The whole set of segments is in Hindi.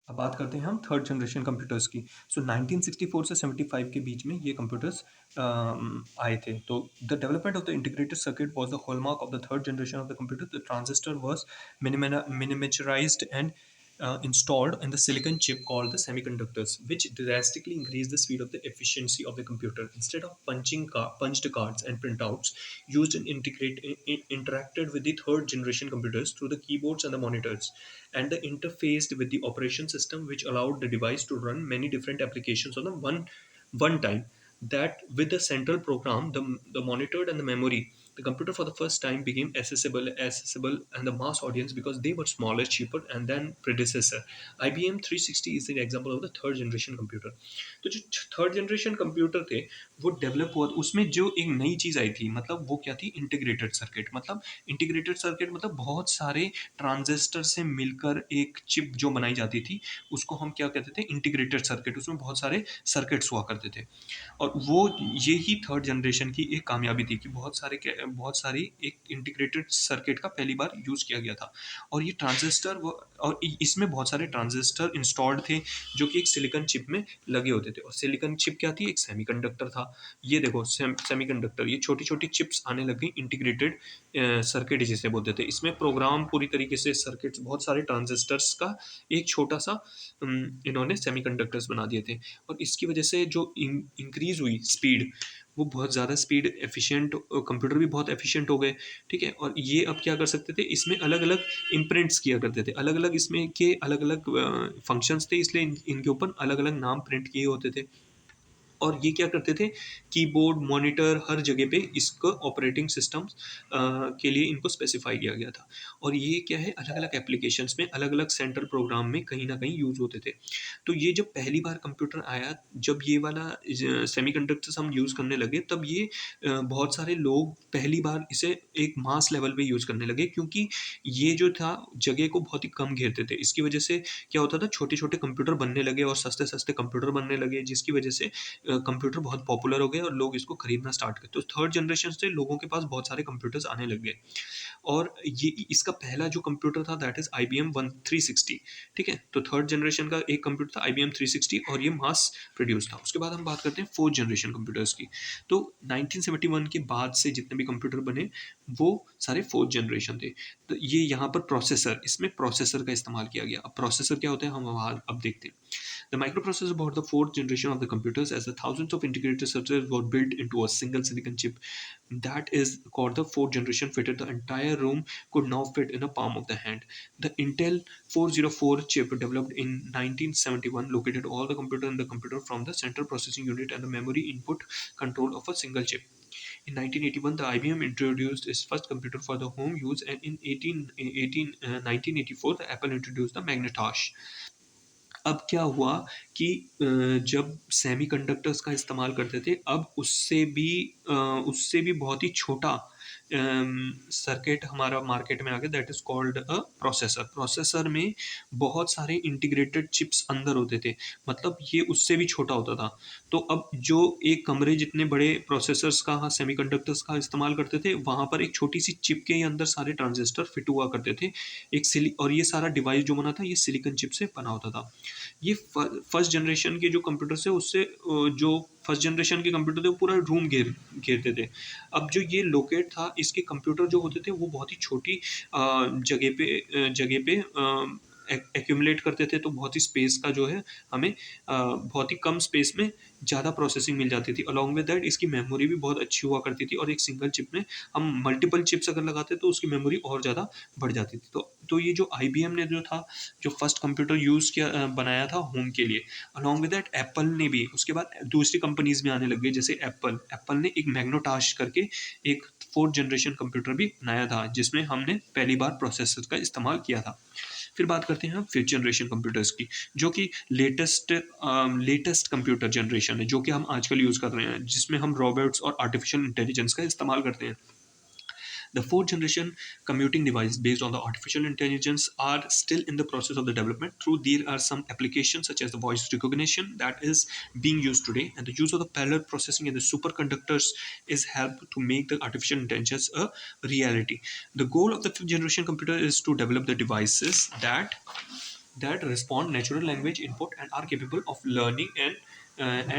अब बात करते हैं हम थर्ड जनरेशन कंप्यूटर्स की। 1964 से 75 के बीच में ये कंप्यूटर्स आए थे। तो the development of the integrated circuit was the hallmark of the third generation of the computer. The transistor was miniaturized and installed in the silicon chip called the semiconductors, which drastically increased the speed of the efficiency of the computer. Instead of punched cards and printouts used in interacted with the third generation computers through the keyboards and the monitors, and the interfaced with the operation system, which allowed the device to run many different applications on the one time. That with the central program, the monitored and the memory, the computer for the first time became accessible and the mass audience because they were smaller, cheaper, and then predecessor. IBM 360 is an example of the third generation computer. तो जो थर्ड जनरेशन कंप्यूटर थे वो डेवलप हुआ, उसमें जो एक नई चीज़ आई थी, मतलब वो क्या थी, इंटीग्रेटेड सर्किट। मतलब इंटीग्रेटेड सर्किट मतलब बहुत सारे ट्रांजिस्टर से मिलकर एक चिप जो बनाई जाती थी, उसको हम क्या कहते थे, इंटीग्रेटेड सर्किट। उसमें बहुत सारे सर्किट्स हुआ करते थे, और वो ये ही थर्ड जनरेशन की एक कामयाबी थी कि बहुत सारी एक इंटीग्रेटेड सर्किट का पहली बार यूज़ किया गया था। और ये ट्रांजिस्टर और इसमें बहुत सारे ट्रांजिस्टर इंस्टॉल्ड थे जो कि एक सिलिकॉन चिप में लगे होते थे। और सिलिकॉन चिप क्या थी, एक सेमीकंडक्टर था। ये देखो सेमीकंडक्टर, ये छोटी छोटी चिप्स आने लग गई, इंटीग्रेटेड सर्किट जिसे बोलते थे। इसमें प्रोग्राम पूरी तरीके से सर्किट्स, बहुत सारे ट्रांजिस्टर्स का एक छोटा सा इन्होंने सेमीकंडक्टर्स बना दिए थे। और इसकी वजह से जो इंक्रीज हुई स्पीड, वो बहुत ज़्यादा स्पीड एफिशिएंट, कंप्यूटर भी बहुत एफिशिएंट हो गए। ठीक है, और ये अब क्या कर सकते थे, इसमें अलग अलग इम्प्रिंट्स किया करते थे, अलग अलग इसमें के अलग अलग फंक्शंस थे, इसलिए इनके ऊपर अलग अलग नाम प्रिंट किए होते थे। और ये क्या करते थे, कीबोर्ड, मॉनिटर, हर जगह पे इसको ऑपरेटिंग सिस्टम्स के लिए इनको स्पेसिफाई किया गया था। और ये क्या है, अलग अलग एप्लीकेशंस में, अलग अलग सेंट्रल प्रोग्राम में कहीं ना कहीं यूज़ होते थे। तो ये जब पहली बार कंप्यूटर आया, जब ये वाला सेमीकंडक्टर्स हम यूज़ करने लगे, तब ये बहुत सारे लोग पहली बार इसे एक मास लेवल पे यूज़ करने लगे, क्योंकि ये जो था जगह को बहुत ही कम घेरते थे। इसकी वजह से क्या होता था, छोटे छोटे कंप्यूटर बनने लगे और सस्ते सस्ते कंप्यूटर बनने लगे, जिसकी वजह से कंप्यूटर बहुत पॉपुलर हो गए और लोग इसको खरीदना स्टार्ट करते। तो थर्ड जनरेशन से लोगों के पास बहुत सारे कंप्यूटर्स आने लग गए। और ये इसका पहला जो कंप्यूटर था, दैट इज IBM 360। ठीक है, तो थर्ड जनरेशन का एक कंप्यूटर था IBM 360, और ये मास प्रोड्यूस था। उसके बाद हम बात करते हैं फोर्थ जनरेशन कंप्यूटर्स की। तो 1971 के बाद से जितने भी कंप्यूटर बने, वो सारे फोर्थ जनरेशन थे। तो ये यहाँ पर प्रोसेसर, इसमें प्रोसेसर का इस्तेमाल किया गया। अब प्रोसेसर क्या होते हैं, हम अब देखते हैं। The microprocessor brought the fourth generation of the computers, as the thousands of integrated circuits were built into a single silicon chip. That is called the fourth generation. Fitted the entire room could now fit in a palm of the hand. The Intel 404 chip, developed in 1971, located all the computer in the computer from the central processing unit and the memory input control of a single chip. In 1981, the IBM introduced its first computer for the home use, and in 1984, the Apple introduced the Macintosh. अब क्या हुआ कि जब सेमीकंडक्टर्स का इस्तेमाल करते थे, अब उससे भी बहुत ही छोटा सर्किट हमारा मार्केट में आ गया, that is called a processor. Processor में बहुत सारे इंटीग्रेटेड चिप्स अंदर होते थे, मतलब ये उससे भी छोटा होता था। तो अब जो एक कमरे जितने बड़े प्रोसेसर्स का, सेमीकंडक्टर्स का इस्तेमाल करते थे, वहाँ पर एक छोटी सी चिप के अंदर सारे ट्रांजिस्टर फिट हुआ करते थे। और ये सारा डिवाइस जो बना था, ये सिलिकॉन चिप से बना होता था। ये फर्स्ट जनरेशन के जो कंप्यूटर्स है, उससे जो फर्स्ट जनरेशन के कंप्यूटर थे, वो पूरा रूम घेरते थे। अब जो ये लोकेट था, इसके कंप्यूटर जो होते थे, वो बहुत ही छोटी जगह पे एक्यूमुलेट करते थे। तो बहुत ही स्पेस का जो है, हमें बहुत ही कम स्पेस में ज़्यादा प्रोसेसिंग मिल जाती थी। अलॉन्ग विद दैट इसकी मेमोरी भी बहुत अच्छी हुआ करती थी, और एक सिंगल चिप में हम मल्टीपल चिप्स अगर लगाते तो उसकी मेमोरी और ज़्यादा बढ़ जाती थी। तो ये जो IBM ने जो था, जो फर्स्ट कंप्यूटर यूज़ किया, बनाया था होम के लिए, अलॉन्ग विद दैट एप्पल ने भी उसके बाद दूसरी कंपनीज में आने लग गई। जैसे एप्पल ने एक मैग्नेटोश करके एक फोर्थ जनरेशन कंप्यूटर भी बनाया था, जिसमें हमने पहली बार प्रोसेसर का इस्तेमाल किया था। फिर बात करते हैं हम फिफ्थ जनरेशन कंप्यूटर्स की, जो कि लेटेस्ट कंप्यूटर जनरेशन है, जो कि हम आजकल यूज़ कर रहे हैं, जिसमें हम रोबोट्स और आर्टिफिशियल इंटेलिजेंस का इस्तेमाल करते हैं। The fourth generation computing device based on the artificial intelligence are still in the process of the development. Through there are some applications such as the voice recognition that is being used today, and the use of the parallel processing and the superconductors is help to make the artificial intelligence a reality. The goal of the fifth generation computer is to develop the devices that respond natural language input and are capable of learning and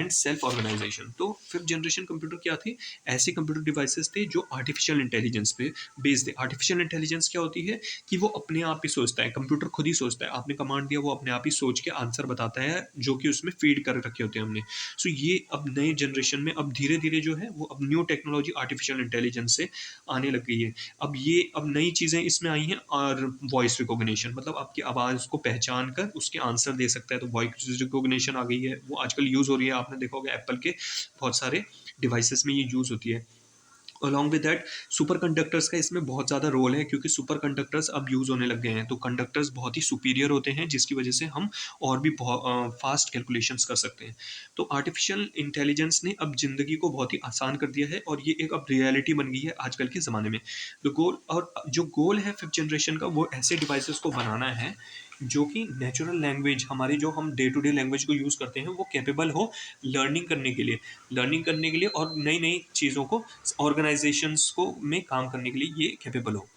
self organisation. तो फिफ्थ जनरेशन कंप्यूटर क्या थे? ऐसे कंप्यूटर डिवाइसेस थे जो आर्टिफिशियल इंटेलिजेंस पे बेस्ड थे। आर्टिफिशियल इंटेलिजेंस क्या होती है कि वो अपने आप ही सोचता है, कंप्यूटर खुद ही सोचता है, आपने कमांड दिया वो अपने आप ही सोच के आंसर बताता है जो कि उसमें फीड कर रखे होते हैं हमने। सो ये अब नए जनरेशन में अब धीरे धीरे जो है वो अब न्यू टेक्नोलॉजी आर्टिफिशियल इंटेलिजेंस से आने लग गई है। अब नई चीज़ें इसमें आई हैं और वॉइस रिकॉग्निशन, मतलब आपकी आवाज़ को पहचान कर उसके आंसर दे सकता है, तो वॉइस रिकॉग्निशन आ गई है, वो आजकल यूज़ हो रही है। आपने देखा होगा एप्पल के बहुत सारे डिवाइसेस में ये यूज़ होती है। Along with that super conductors का इसमें बहुत ज़्यादा रोल है, क्योंकि सुपर कंडक्टर्स अब यूज़ होने लग गए हैं, तो कंडक्टर्स बहुत ही सुपीरियर होते हैं जिसकी वजह से हम और भी बहुत फास्ट कैलकुलेशंस कर सकते हैं। तो आर्टिफिशियल इंटेलिजेंस ने अब ज़िंदगी को बहुत ही आसान कर दिया है और ये एक अब रियलिटी बन गई है आजकल के ज़माने में। तो गोल और जो गोल है फिफ्थ जनरेशन का वो ऐसे डिवाइसेस को बनाना है जो कि नेचुरल लैंग्वेज हमारी जो हम डे टू डे लैंग्वेज को यूज़ करते हैं वो कैपेबल हो लर्निंग करने के लिए और नई नई चीज़ों को ऑर्गेनाइजेशंस को में काम करने के लिए ये कैपेबल हो।